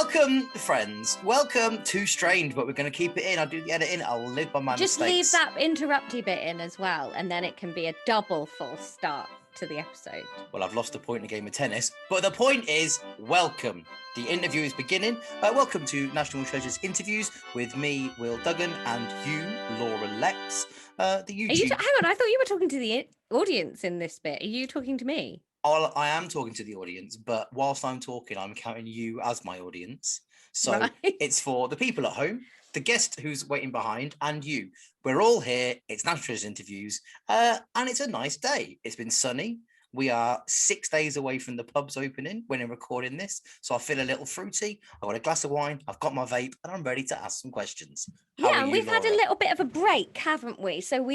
Welcome, friends. Welcome to Strange, but we're going to keep it in. I'll do the editing. I'll live by my Just mistakes. leave that interrupty bit in as well, and then it can be a double full start to the episode. Well, I've lost a point in a game of tennis, but the point is, welcome. The interview is beginning. Welcome to National Treasures Interviews with me, Will Duggan, and you, Laura Lex. The YouTube. Hang on, I thought you were talking to the audience in this bit. Are you talking to me? I am talking to the audience, but whilst I'm talking, I'm counting you as my audience. So Right. It's for the people at home, the guest who's waiting behind, and you. We're all here. It's National Treasures Interviews, and it's a nice day. It's been sunny. We are 6 days away from the pubs opening when I'm recording this, so I feel a little fruity. I've got a glass of wine, I've got my vape, and I'm ready to ask some questions. And we've had a little bit of a break, haven't we? So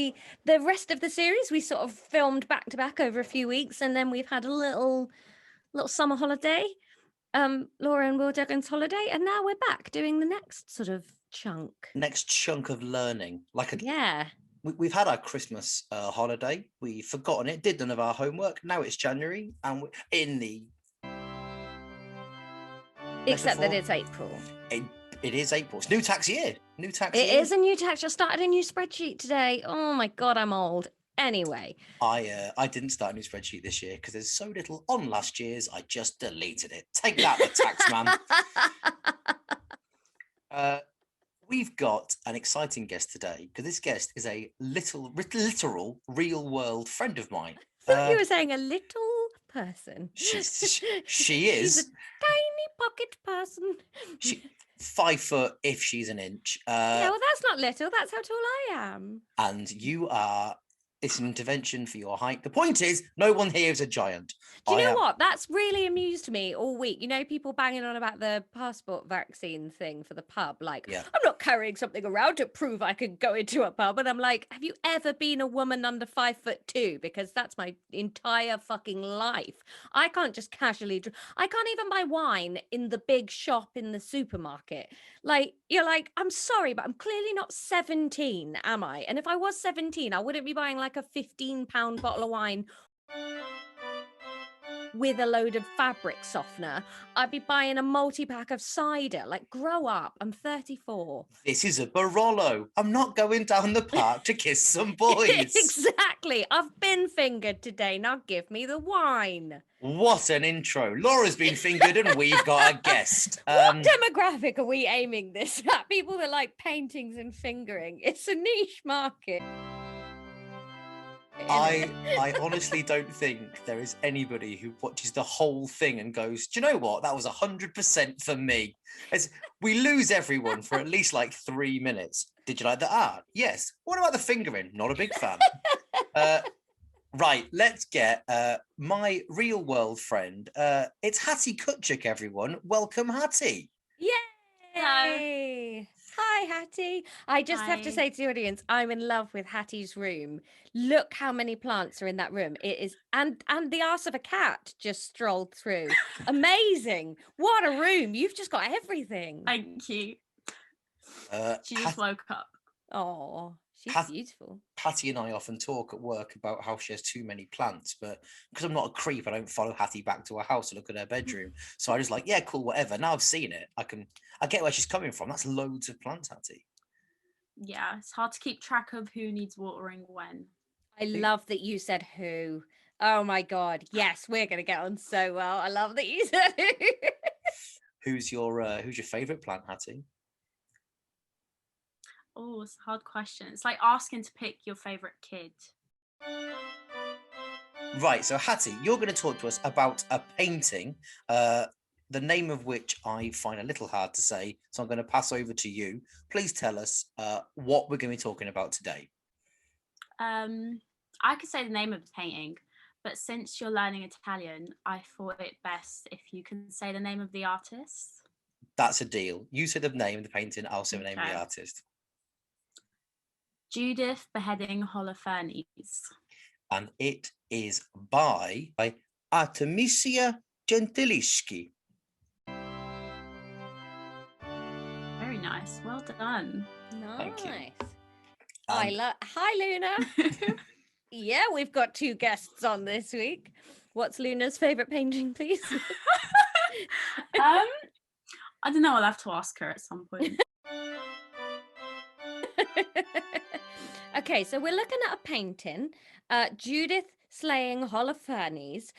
the rest of the series, we sort of filmed back to back over a few weeks, and then we've had a little summer holiday, Laura and Will Duggan's holiday, and now we're back doing the next sort of chunk. Next chunk of learning. Yeah. We've had our Christmas holiday. We've forgotten it, did none of our homework. Now it's January, and we're in the... Except that it's April. It is April. It's new tax year. New tax year. It is a new tax. I started a new spreadsheet today. Oh my God, I'm old. Anyway. I didn't start a new spreadsheet this year because there's so little on last year's. I just deleted it. Take that, the tax man. We've got an exciting guest today because this guest is a literal, real world friend of mine. I thought you were saying a little person. She is. She's a tiny pocket person. 5 foot if she's an inch. Yeah, well, that's not little. That's how tall I am. And you are. It's an intervention for your height. The point is, no one here is a giant. Do you know what? That's really amused me all week. You know, people banging on about the passport vaccine thing for the pub. Like, yeah. I'm not carrying something around to prove I could go into a pub. And I'm like, have you ever been a woman under 5'2"? Because that's my entire fucking life. I can't just casually... I can't even buy wine in the big shop in the supermarket. Like, you're like, I'm sorry, but I'm clearly not 17, am I? And if I was 17, I wouldn't be buying like a £15 bottle of wine with a load of fabric softener. I'd be buying a multi-pack of cider. Like, grow up. I'm 34. This is a Barolo. I'm not going down the park to kiss some boys. Exactly. I've been fingered today. Now give me the wine. What an intro. Laura's been fingered and we've got a guest. What demographic are we aiming this at? People that like paintings and fingering. It's a niche market. I honestly don't think there is anybody who watches the whole thing and goes, do you know what? That was 100% for me. We lose everyone for at least like 3 minutes. Did you like the art? Yes. What about the fingering? Not a big fan. Right, let's get my real world friend. It's Hattie Cutchick, everyone. Welcome, Hattie. Yay! Hello. Hi, Hattie. I just have to say to the audience, I'm in love with Hattie's room. Look how many plants are in that room. It is, and the arse of a cat just strolled through. Amazing. What a room. You've just got everything. Thank you. She just woke up. Oh, she's beautiful. Hattie and I often talk at work about how she has too many plants, but because I'm not a creep, I don't follow Hattie back to her house to look at her bedroom. So I just like, yeah, cool, whatever. Now I've seen it. I get where she's coming from. That's loads of plants, Hattie. Yeah, it's hard to keep track of who needs watering when. I love that you said who. Oh my God. Yes, we're going to get on so well. I love that you said who. Who's your favourite plant, Hattie? Oh, it's a hard question. It's like asking to pick your favourite kid. Right, so Hattie, you're going to talk to us about a painting, the name of which I find a little hard to say, so I'm going to pass over to you. Please tell us what we're going to be talking about today. I could say the name of the painting, but since you're learning Italian, I thought it best if you can say the name of the artist. That's a deal. You say the name of the painting, I'll say the name of the artist. Judith beheading Holofernes. And it is by Artemisia Gentileschi. Very nice. Well done. Nice. Thank you. Hi, Luna. Yeah, we've got 2 guests on this week. What's Luna's favourite painting, please? I don't know. I'll have to ask her at some point. Okay, so we're looking at a painting, Judith slaying Holofernes.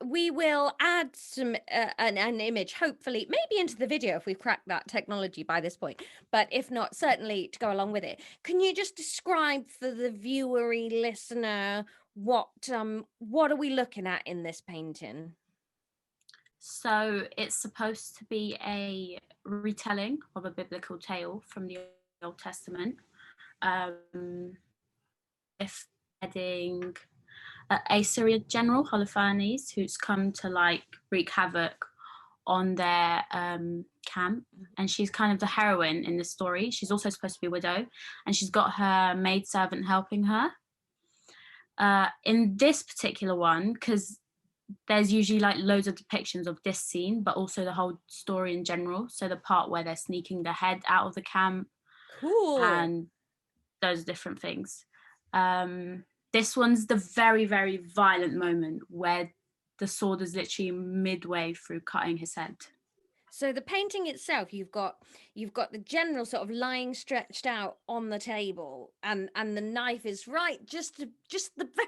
We will add some an image, hopefully, maybe into the video if we've cracked that technology by this point. But if not, certainly to go along with it. Can you just describe for the viewery listener what are we looking at in this painting? So it's supposed to be a retelling of a biblical tale from the Old Testament. If heading a Syrian general, Holofernes, who's come to like wreak havoc on their camp, and she's kind of the heroine in the story. She's also supposed to be a widow, and she's got her maidservant helping her. In this particular one, because there's usually like loads of depictions of this scene, but also the whole story in general. So the part where they're sneaking the head out of the camp, cool, and those different things. This one's the very, very violent moment where the sword is literally midway through cutting his head. So the painting itself, you've got the general sort of lying stretched out on the table, and the knife is right just the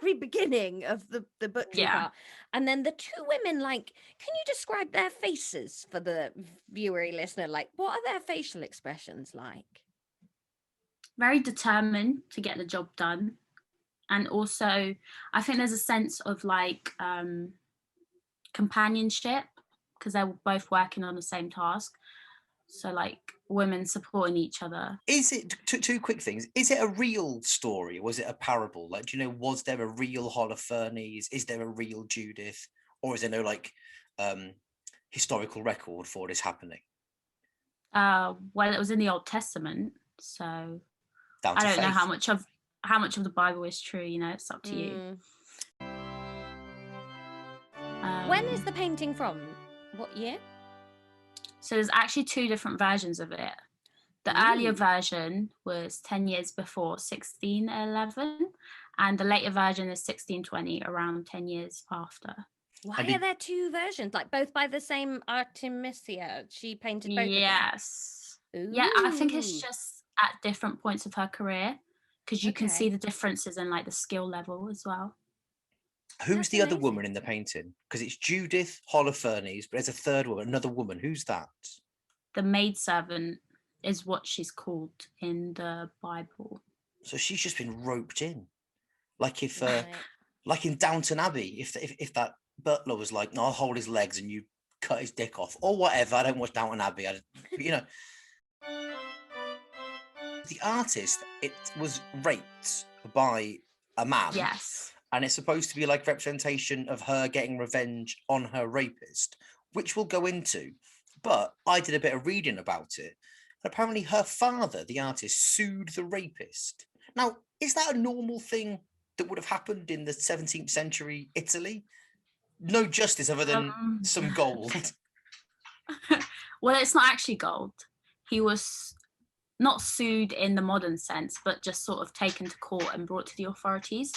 very beginning of the butchery part, and then the two women, like, can you describe their faces for the viewery listener? Like, what are their facial expressions like? Very determined to get the job done, and also I think there's a sense of like companionship, because they're both working on the same task. So like women supporting each other. Is it two quick things? Is it a real story? Was it a parable? Like, do you know, was there a real Holofernes? Is there a real Judith? Or is there no like historical record for this happening? Well, it was in the Old Testament, so I don't know how much of the Bible is true. You know, it's up to you. When is the painting from? What year? So there's actually two different versions of it. The earlier version was 10 years before 1611, and the later version is 1620, around 10 years after. Why are there two versions? Like both by the same Artemisia? She painted both of them? Yes. Yeah, I think it's just at different points of her career, because you can see the differences in like the skill level as well. Who's the other woman in the painting? Because it's Judith, Holofernes, but there's a third woman, another woman. Who's that? The maidservant is what she's called in the Bible. So she's just been roped in, like if, like in Downton Abbey, if that butler was like, "No, I'll hold his legs and you cut his dick off," or whatever. I don't watch Downton Abbey. You know, the artist, it was raped by a man. Yes. And it's supposed to be like representation of her getting revenge on her rapist, which we'll go into. But I did a bit of reading about it. And apparently her father, the artist, sued the rapist. Now, is that a normal thing that would have happened in the 17th century Italy? No justice other than some gold. Well, it's not actually gold. He was not sued in the modern sense, but just sort of taken to court and brought to the authorities.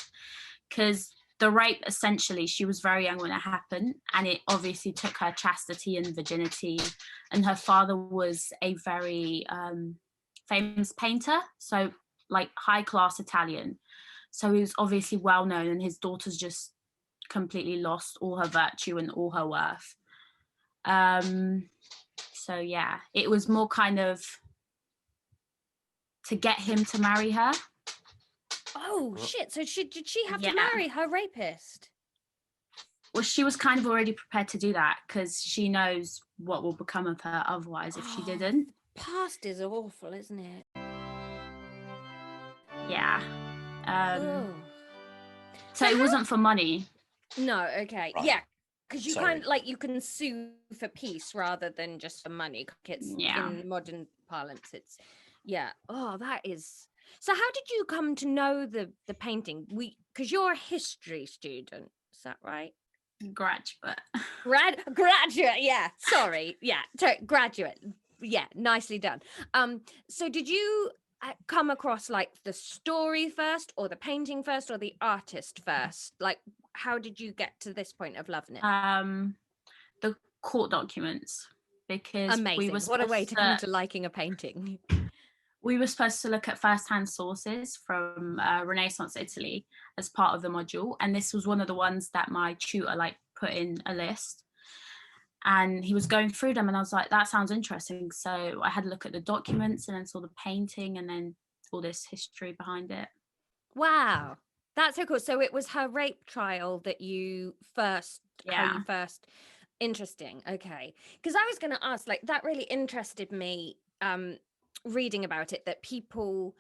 Because the rape, essentially, she was very young when it happened, and it obviously took her chastity and virginity. And her father was a very famous painter, so like high-class Italian. So he was obviously well known, and his daughter's just completely lost all her virtue and all her worth. So yeah, it was more kind of to get him to marry her. Oh shit! So did she have to marry her rapist? Well, she was kind of already prepared to do that, because she knows what will become of her otherwise if she didn't. Past is awful, isn't it? Yeah. So it wasn't for money. No. Okay. Right. Yeah. Because you you can sue for peace rather than just for money. It's in modern parlance. It's Oh, that is. So how did you come to know the painting? Because you're a history student, is that right? Graduate. Graduate, yeah. Sorry, yeah. Graduate, yeah. Nicely done. So did you come across like the story first, or the painting first, or the artist first? Like, how did you get to this point of loving it? The court documents. because Amazing. What a way to come to liking a painting. We were supposed to look at first-hand sources from Renaissance Italy as part of the module, and this was one of the ones that my tutor like put in a list, and he was going through them, and I was like, that sounds interesting. So I had a look at the documents and then saw the painting and then all this history behind it. Wow, that's so cool. So it was her rape trial that you first, interesting. Okay, because I was going to ask, like, that really interested me reading about it, that people,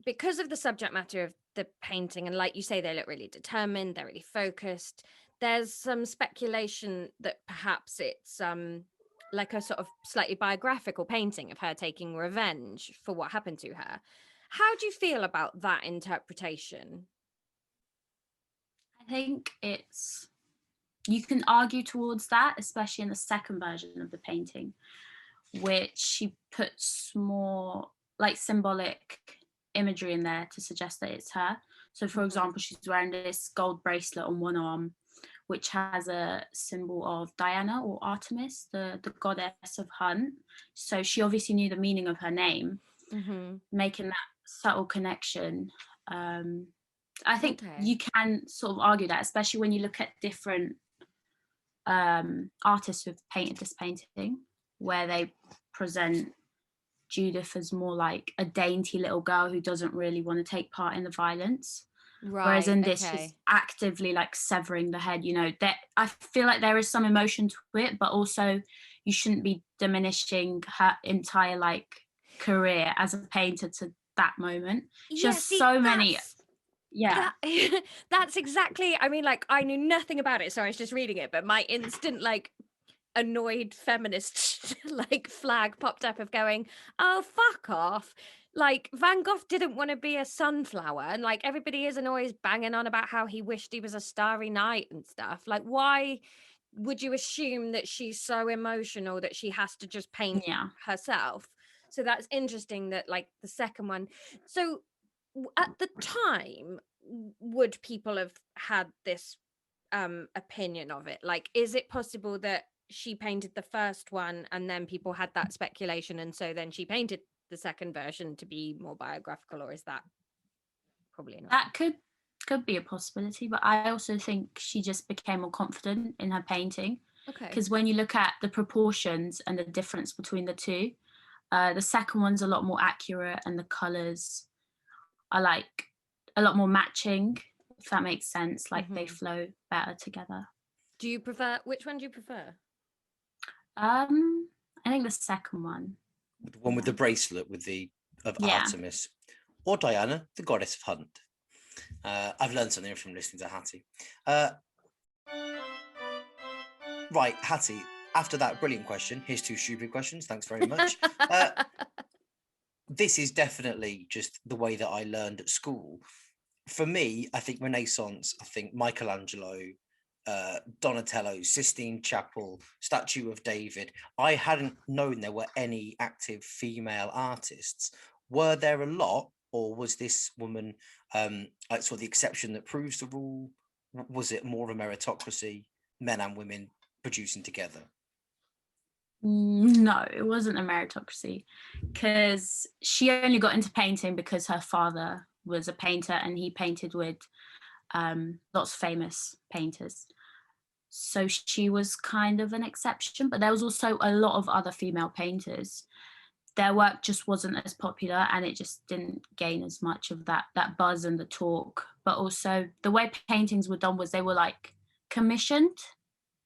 because of the subject matter of the painting, and like you say, they look really determined, they're really focused, there's some speculation that perhaps it's like a sort of slightly biographical painting of her taking revenge for what happened to her. How do you feel about that interpretation? I think you can argue towards that, especially in the second version of the painting, which she puts more like symbolic imagery in there to suggest that it's her. So for example, she's wearing this gold bracelet on one arm, which has a symbol of Diana or Artemis, the goddess of hunt. So she obviously knew the meaning of her name, making that subtle connection. I think you can sort of argue that, especially when you look at different artists who've painted this painting, where they present Judith as more like a dainty little girl who doesn't really want to take part in the violence. Right. Whereas in this, she's actively like severing the head, you know, that I feel like there is some emotion to it, but also you shouldn't be diminishing her entire like career as a painter to that moment. She has so many. Yeah, that's exactly, I mean, like, I knew nothing about it, so I was just reading it, but my instant like annoyed feminist like flag popped up of going, oh, fuck off. Like, Van Gogh didn't want to be a sunflower, and like everybody isn't always banging on about how he wished he was a starry night and stuff. Like, why would you assume that she's so emotional that she has to just paint herself? So that's interesting that like the second one. So at the time, would people have had this opinion of it? Like, is it possible that she painted the first one and then people had that speculation, and so then she painted the second version to be more biographical, or is that probably not? That could be a possibility, but I also think she just became more confident in her painting. Okay. Because when you look at the proportions and the difference between the two, the second one's a lot more accurate, and the colours are like a lot more matching, if that makes sense. Like they flow better together. Do you prefer, which one do you prefer? I think the second one. The one with the bracelet of Artemis, or Diana, the goddess of hunt. I've learned something from listening to Hattie. Right, Hattie, after that brilliant question, here's two stupid questions. Thanks very much. This is definitely just the way that I learned at school. For me, I think Renaissance, I think Michelangelo, Donatello, Sistine Chapel, Statue of David. I hadn't known there were any active female artists. Were there a lot, or was this woman like sort of the exception that proves the rule? Was it more of a meritocracy, men and women producing together? No, it wasn't a meritocracy, because she only got into painting because her father was a painter and he painted with lots of famous painters. So she was kind of an exception, but there was also a lot of other female painters. Their work just wasn't as popular, and it just didn't gain as much of that buzz and the talk. But also the way paintings were done was they were like commissioned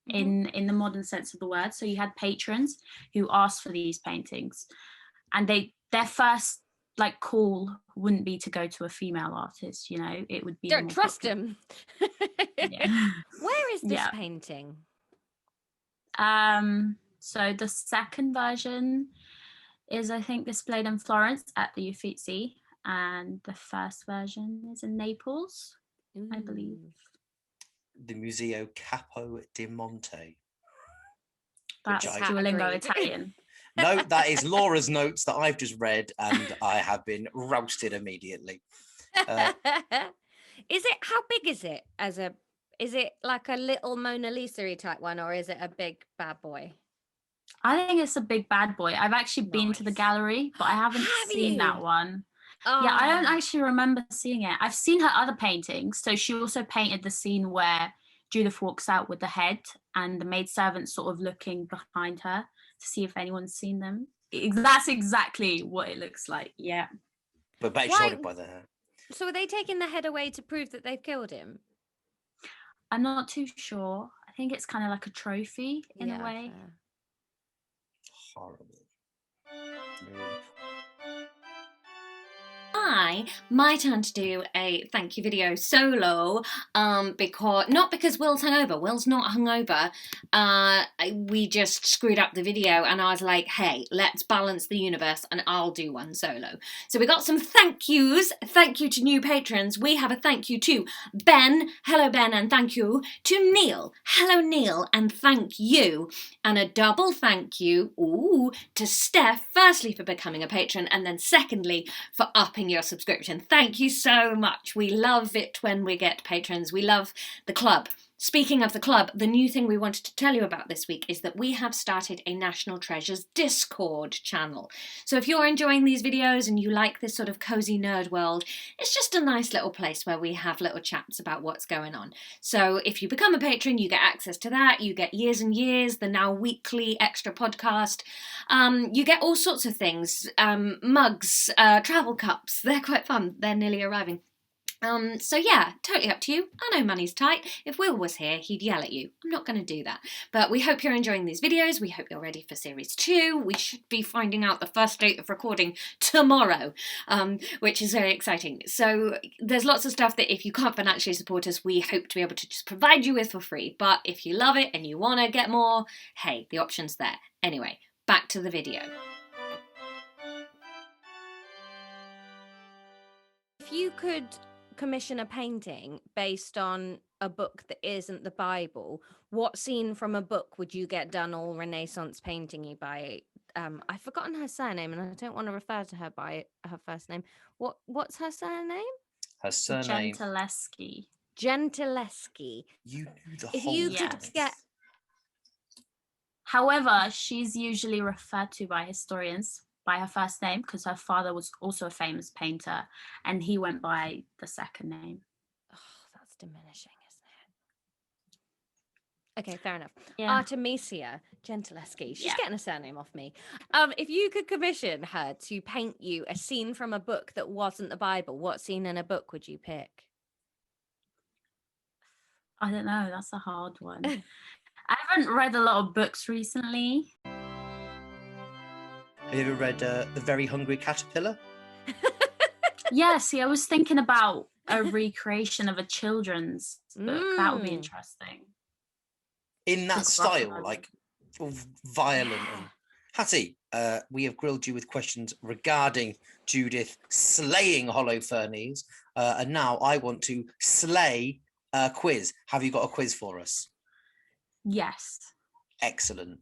in the modern sense of the word. So you had patrons who asked for these paintings, and their first like call wouldn't be to go to a female artist, you know, it would be don't trust him. Where is this painting? So the second version is, I think, displayed in Florence at the Uffizi, and the first version is in Naples, I believe. The Museo Capo di Monte. That's Duolingo Italian. No, that is Laura's notes that I've just read, and I have been roasted immediately. Is it, how big is it is it like a little Mona Lisa-y type one, or is it a big bad boy? I think it's a big bad boy. I've actually been to the gallery, but I haven't seen that one. Yeah, I don't actually remember seeing it. I've seen her other paintings. So she also painted the scene where Judith walks out with the head and the maidservant sort of looking behind her to see if anyone's seen them. That's exactly what it looks like. Yeah. But better shot it by the hair. So are they taking the head away to prove that they've killed him? I'm not too sure. I think it's kind of like a trophy in a way. Fair. Horrible. My turn to do a thank you video solo, because Will's hungover. Will's not hungover. We just screwed up the video, and I was like, hey, let's balance the universe, and I'll do one solo. So we got some thank yous. Thank you to new patrons. We have a thank you to Ben. Hello, Ben, and thank you to Neil. Hello, Neil, and thank you. And a double thank you, to Steph, firstly for becoming a patron, and then secondly for upping your subscription. Thank you so much. We love it when we get patrons. We love the club. Speaking of the club, the new thing we wanted to tell you about this week is that we have started a National Treasures Discord channel. So if you're enjoying these videos and you like this sort of cozy nerd world, it's just a nice little place where we have little chats about what's going on. So if you become a patron, you get access to that. You get Years and Years, the now weekly extra podcast. You get all sorts of things, mugs, travel cups. They're quite fun. They're nearly arriving. So yeah, totally up to you. I know money's tight. If Will was here, he'd yell at you. I'm not going to do that. But we hope you're enjoying these videos. We hope you're ready for series 2. We should be finding out the first date of recording tomorrow, which is very exciting. So there's lots of stuff that if you can't financially support us, we hope to be able to just provide you with for free. But if you love it and you want to get more, hey, the option's there. Anyway, back to the video. If you could commission a painting based on a book that isn't the Bible, what scene from a book would you get done all Renaissance painting-y by? I've forgotten her surname, and I don't want to refer to her by her first name. What's her surname? Her surname. Gentileschi. Gentileschi. You knew the If whole you Yes. could get, However, she's usually referred to by historians by her first name because her father was also a famous painter and he went by the second name. oh, that's diminishing, isn't it? Okay, fair enough. Yeah. Artemisia Gentileschi. She's Yeah. getting a surname off me. If you could commission her to paint you a scene from a book that wasn't the Bible, what scene in a book would you pick? I don't know. That's a hard one. I haven't read a lot of books recently. Have you ever read The Very Hungry Caterpillar? Yeah, see, I was thinking about a recreation of a children's book. That would be interesting. In that Just style, rough like violent. Yeah. And... Hattie, we have grilled you with questions regarding Judith slaying Holofernes, and now I want to slay a quiz. Have you got a quiz for us? Yes. Excellent.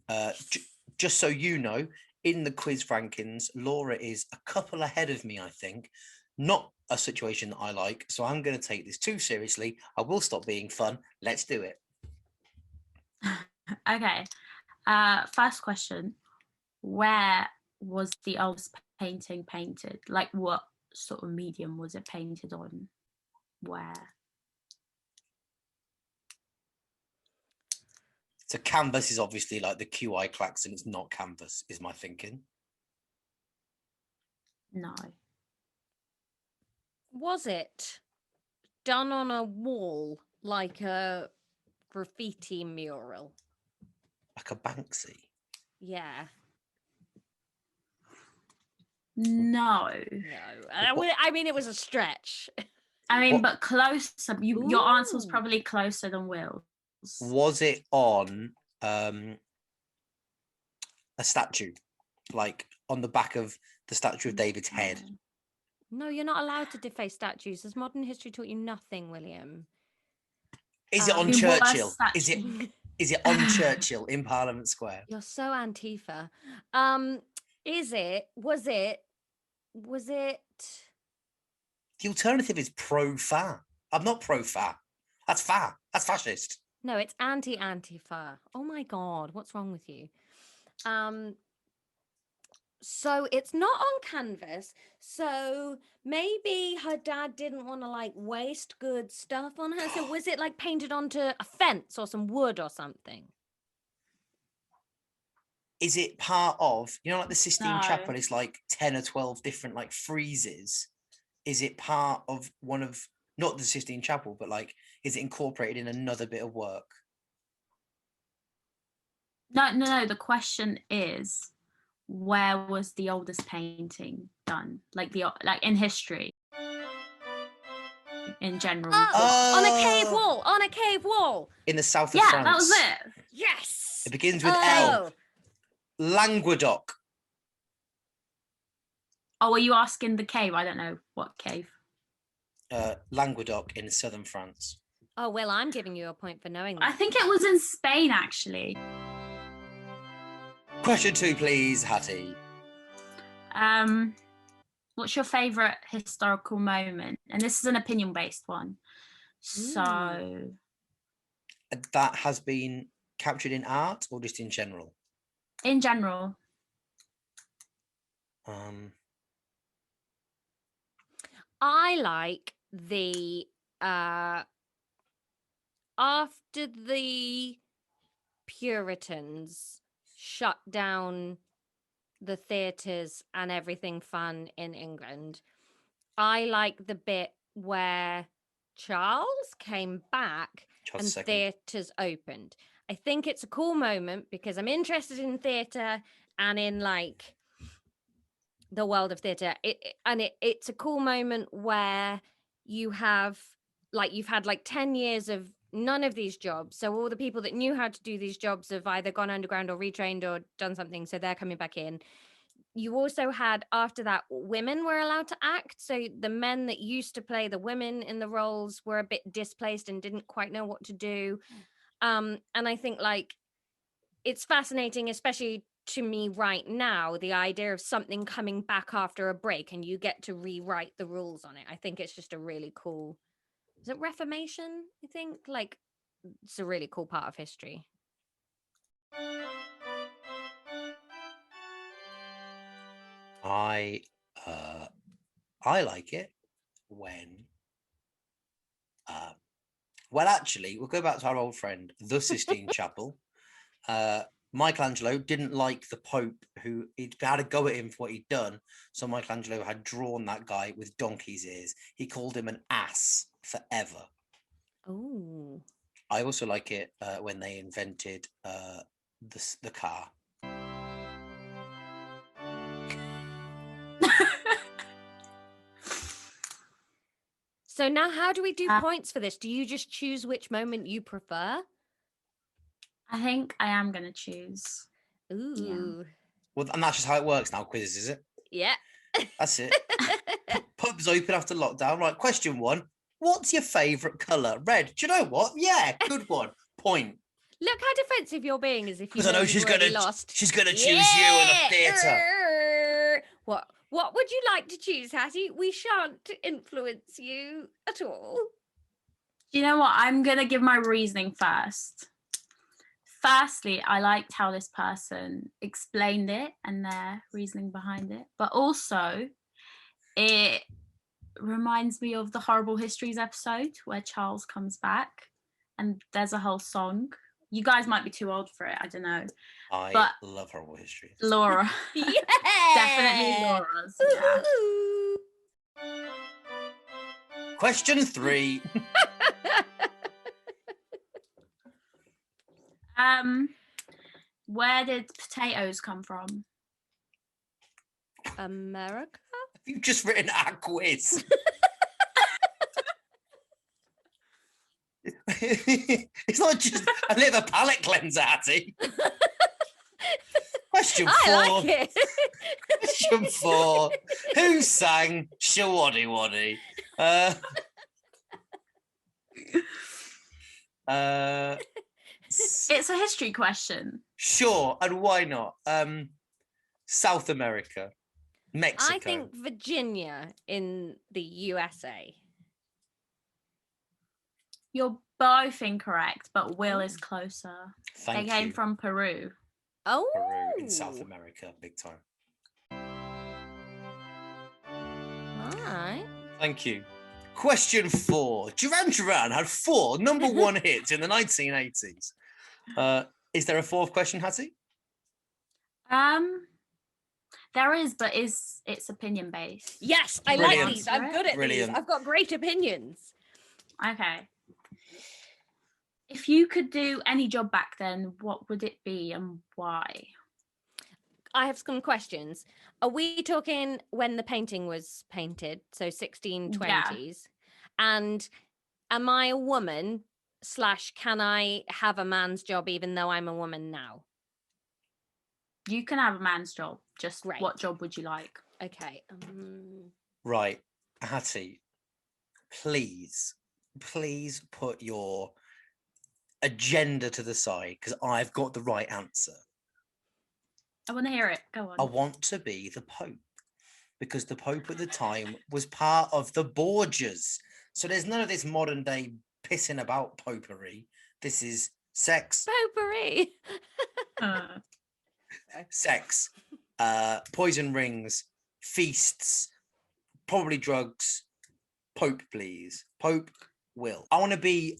Just so you know, in the quiz rankings, Laura is a couple ahead of me, I think. Not a situation that I like, so I'm going to take this too seriously. I will stop being fun. Let's do it. Okay. First question. Where was the oldest painting painted? Like, what sort of medium was it painted on? Where? So canvas is obviously like the QI Klaxon. It's not canvas, is my thinking. No. Was it done on a wall like a graffiti mural? Like a Banksy. Yeah. No. No. I mean, it was a stretch. I mean, What- but close. Your answer was Ooh. probably closer than Will's. Was it on a statue? Like on the back of the statue of David's head? No, you're not allowed to deface statues. Has modern history taught you nothing, William? Is it on It was Churchill? Is statue. it on Churchill in Parliament Square? You're so Antifa. Was it? The alternative is pro-fa. I'm not pro-fa. That's fa. That's fascist. No, it's anti-Antifa. Oh my God, what's wrong with you? So it's not on canvas. So maybe her dad didn't want to like waste good stuff on her. So was it like painted onto a fence or some wood or something? Is it part of, like the Sistine No. Chapel is like 10 or 12 different like friezes? Is it part of one of, not the Sistine Chapel, but like, is it incorporated in another bit of work? No. The question is, where was the oldest painting done? Like in history, in general. On a cave wall. On a cave wall. In the south of France. Yeah, that was it. Yes. It begins with L. Languedoc. Oh, are you asking the cave? I don't know what cave. Languedoc in southern France. Oh, well, I'm giving you a point for knowing that. I think it was in Spain, actually. Question 2, please, Hattie. What's your favourite historical moment? And this is an opinion-based one. So... That has been captured in art or just in general? In general. I like the after the Puritans shut down the theatres and everything fun in England, I like the bit where Charles came back and theatres opened. I think it's a cool moment because I'm interested in theatre and in like the world of theatre. It's a cool moment where you've had like 10 years of none of these jobs. So all the people that knew how to do these jobs have either gone underground or retrained or done something. So they're coming back in. You also had, after that, women were allowed to act. So the men that used to play the women in the roles were a bit displaced and didn't quite know what to do. And I think like it's fascinating, especially to me right now, the idea of something coming back after a break and you get to rewrite the rules on it. I think it's just a really cool, is it Reformation? I think like it's a really cool part of history. I like it when well, actually, we'll go back to our old friend, the Sistine Chapel. Michelangelo didn't like the Pope, who he'd had a go at him for what he'd done. So Michelangelo had drawn that guy with donkey's ears. He called him an ass forever. Oh. I also like it when they invented the car. So now how do we do points for this? Do you just choose which moment you prefer? I think I am going to choose. Ooh. Yeah. Well, and that's just how it works now, quizzes, is it? Yeah. That's it. Pubs open after lockdown. Right, question 1. What's your favourite colour? Red. Do you know what? Yeah, good one. Point. Look how defensive you're being, as if you know she's gonna lost. She's gonna choose you in the theatre. What would you like to choose, Hattie? We shan't influence you at all. Do you know what? I'm gonna give my reasoning first. Firstly, I liked how this person explained it and their reasoning behind it, but also it reminds me of the Horrible Histories episode where Charles comes back and there's a whole song. You guys might be too old for it, I don't know. I love Horrible Histories. Laura. Yeah. Definitely Laura's. Yeah. Question 3. Where did potatoes come from? America? You've just written a quiz. It's not just a bit of a palate cleanser, Hattie. Question 4. I like it. Question 4. Who sang Shawaddy Waddy? It's a history question. Sure, and why not? South America. Mexico. I think Virginia in the USA. You're both incorrect, but Will is closer. Thank they came you. from Peru. Oh, Peru in South America, big time. all right. Thank you. Question 4. Duran Duran had 4 #1 hits in the 1980s. Is there a 4th question, Hattie? There is, but it's opinion based? Yes, I Brilliant. like these. I'm good at Brilliant. these. I've got great opinions. Okay. If you could do any job back then, what would it be and why? I have some questions. Are we talking when the painting was painted, so 1620s? And am I a woman / can I have a man's job even though I'm a woman now? You can have a man's job. Just Great. what job would you like? Okay. Right. Hattie, please put your agenda to the side because I've got the right answer. I want to hear it. Go on. I want to be the Pope because the Pope at the time was part of the Borgias. So there's none of this modern day pissing about popery. This is sex. Potpourri. Sex, poison rings, feasts, probably drugs. Pope, please. Pope will. I want to be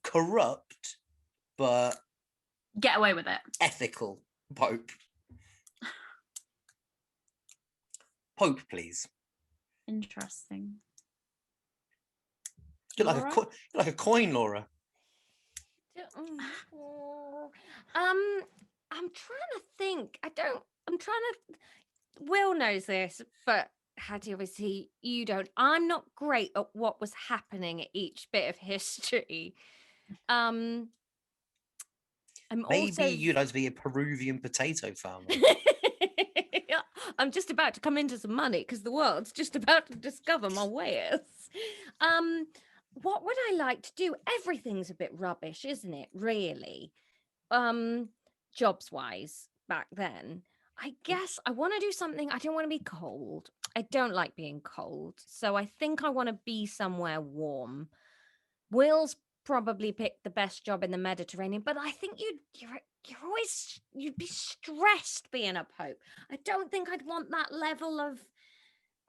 corrupt, but Get away with it. ethical Pope. Pope, please. Interesting. You're Laura? like a coin, Laura. I'm trying to think. I'm trying to. Will knows this, but Hattie, obviously you don't. I'm not great at what was happening at each bit of history. I'm Maybe also. you'd like to be a Peruvian potato farmer. I'm just about to come into some money because the world's just about to discover my wares. What would I like to do? Everything's a bit rubbish, isn't it? Really. Jobs wise, back then, I guess I want to do something. I don't want to be cold. I don't like being cold, so I think I want to be somewhere warm. Will's probably picked the best job in the Mediterranean, but I think you'd be stressed being a pope. I don't think I'd want that level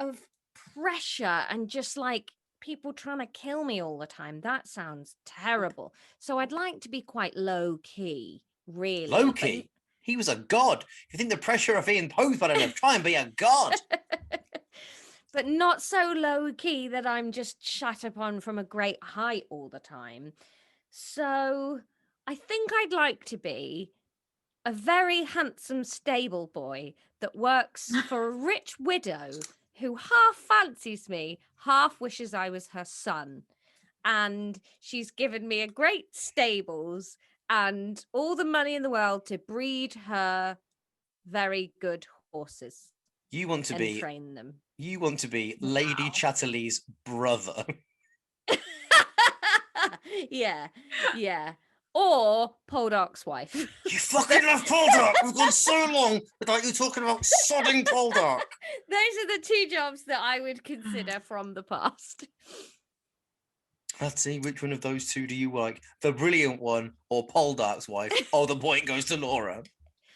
of pressure and just like people trying to kill me all the time. That sounds terrible. So I'd like to be quite low key, really. Low key? He was a god. If you think the pressure of being Pope bad enough, try and be a god. But not so low key that I'm just shut upon from a great height all the time. So I think I'd like to be a very handsome stable boy that works for a rich widow who half fancies me, half wishes I was her son. And she's given me a great stables and all the money in the world to breed her very good horses. You want to be train them. You want to be Lady Chatterley's brother. Yeah. Or Poldark's wife. You fucking love Poldark! We've gone so long without you talking about sodding Poldark. Those are the 2 jobs that I would consider from the past. Let's see, which one of those 2 do you like? The brilliant one or Poldark's wife? Oh, the point goes to Laura.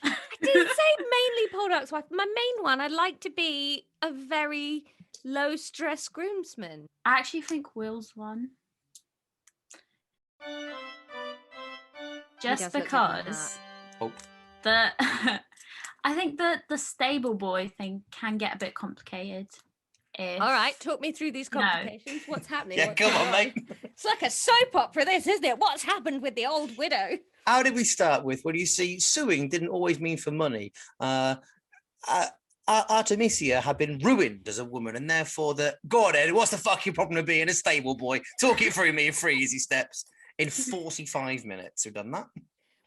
I didn't say mainly Poldark's wife. My main one, I'd like to be a very low-stress groomsman. I actually think Will's one. Just because I think that the stable boy thing can get a bit complicated. All right, talk me through these complications. What's happening? Yeah, come on, mate. It's like a soap opera, this, isn't it? What's happened with the old widow? How did we start with? Well, you see, suing didn't always mean for money. Artemisia had been ruined as a woman, and therefore go on, Ed, what's the fucking problem of being a stable boy? Talk it through me in 3 easy steps. In 45 minutes, we've done that.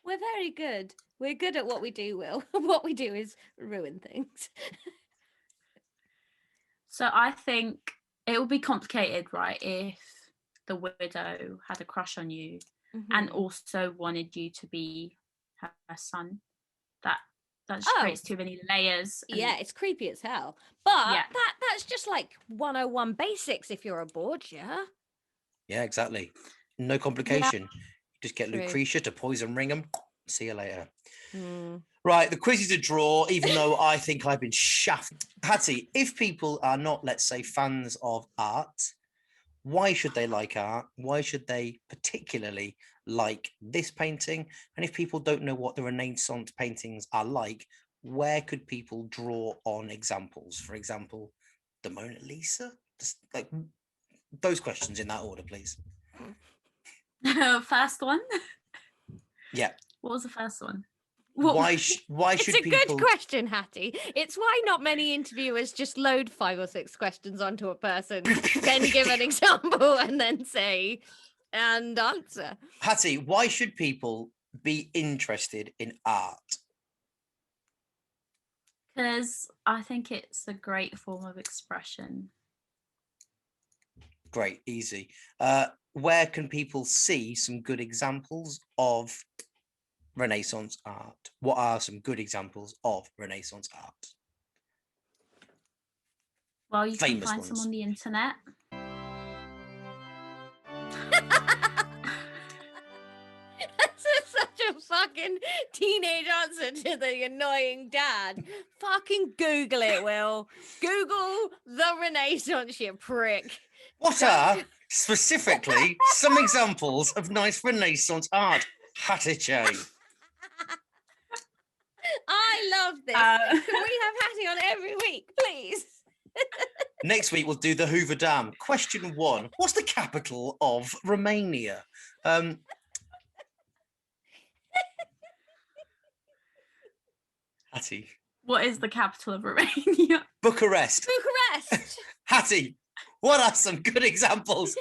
We're very good. We're good at what we do, Will. What we do is ruin things. So I think it would be complicated, right, if the widow had a crush on you and also wanted you to be her son. That just creates too many layers. Yeah, it's creepy as hell. But that's just like 101 basics if you're a Borgia. Yeah, exactly. No complication. Just get True. Lucretia to poison ring him, See you later. Mm. Right, the quiz is a draw, even though I think I've been shafted. Hattie, if people are not, let's say, fans of art, why should they like art? Why should they particularly like this painting? And if people don't know what the Renaissance paintings are like, where could people draw on examples? For example, the Mona Lisa? Just like those questions in that order, please. First one. Yeah. What was the first one? Why It's should a people... good question, Hattie. It's why not many interviewers just load 5 or 6 questions onto a person, then give an example, and then say and answer. Hattie, why should people be interested in art? Because I think it's a great form of expression. Great, easy. Where can people see some good examples of Renaissance art? What are some good examples of Renaissance art? Well, you Famous can find some ones. on the internet. That's such a fucking teenage answer to the annoying dad. Fucking Google it, Will. Google the Renaissance, you prick. What are specifically some examples of nice Renaissance art? Hattie. I love this. Can we have Hattie on every week, please? Next week we'll do the Hoover Dam. Question 1. What's the capital of Romania? Hattie. What is the capital of Romania? Bucharest. Bucharest. Hattie, what are some good examples,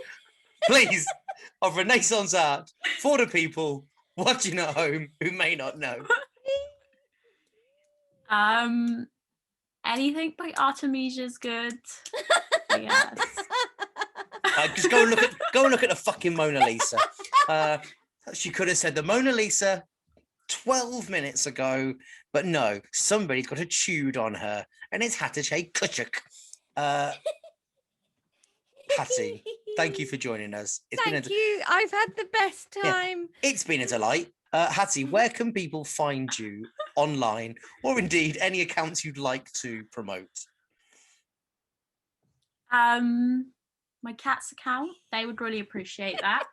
please, of Renaissance art for the people watching at home who may not know? Anything by Artemisia is good. Yes. Just go and look at the fucking Mona Lisa. She could have said the Mona Lisa 12 minutes ago, but no, somebody's got a chewed on her, and it's Hattie Cutchick. Hattie, thank you for joining us. Thank you. I've had the best time. Yeah, it's been a delight. Hattie, where can people find you online, or indeed any accounts you'd like to promote? My cat's account, they would really appreciate that.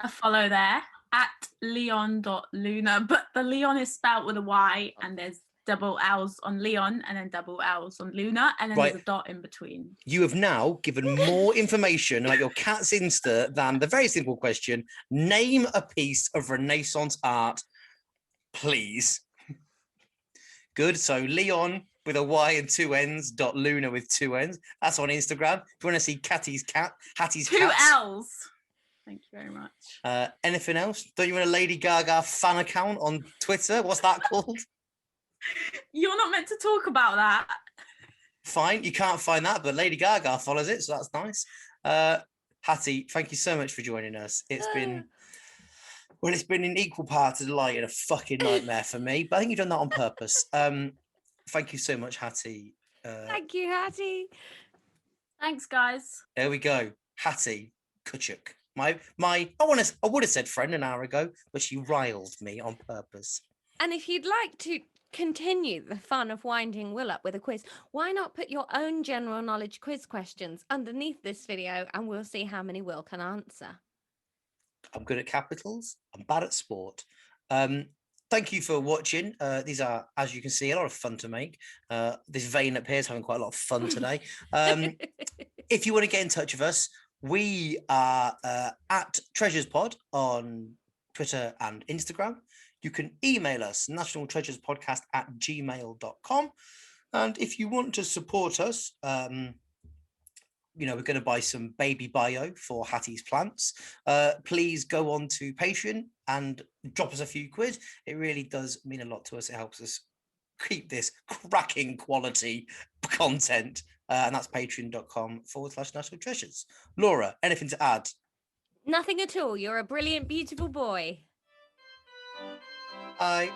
A follow there at leon.luna, but the Leon is spelled with a Y, and there's double L's on Leon and then double L's on Luna, and then there's a dot in between. You have now given more information about your cat's Insta than the very simple question, name a piece of Renaissance art, please. Good, so Leon with a Y and 2 N's, dot Luna with 2 N's. That's on Instagram. If you want to see Hattie's 2 L's. Thank you very much. Anything else? Don't you want a Lady Gaga fan account on Twitter? What's that called? You're not meant to talk about that. Fine, you can't find that, but Lady Gaga follows it, so that's nice. Hattie, thank you so much for joining us. It's been in equal parts a delight and a fucking nightmare for me, but I think you've done that on purpose. Thank you so much, Hattie. Thank you, Hattie. Thanks, guys. There we go, Hattie Cutchick. I would have said friend an hour ago, but she riled me on purpose. And if you'd like to continue the fun of winding Will up with a quiz, why not put your own general knowledge quiz questions underneath this video, and we'll see how many Will can answer. I'm good at capitals. I'm bad at sport. Thank you for watching. These are, as you can see, a lot of fun to make. This vein up here is having quite a lot of fun today. If you want to get in touch with us, we are at TreasuresPod on Twitter and Instagram. You can email us, nationaltreasurespodcast@gmail.com. And if you want to support us, we're going to buy some baby bio for Hattie's plants. Please go on to Patreon and drop us a few quid. It really does mean a lot to us. It helps us keep this cracking quality content. And that's patreon.com/National Treasures. Laura, anything to add? Nothing at all. You're a brilliant, beautiful boy. Bye.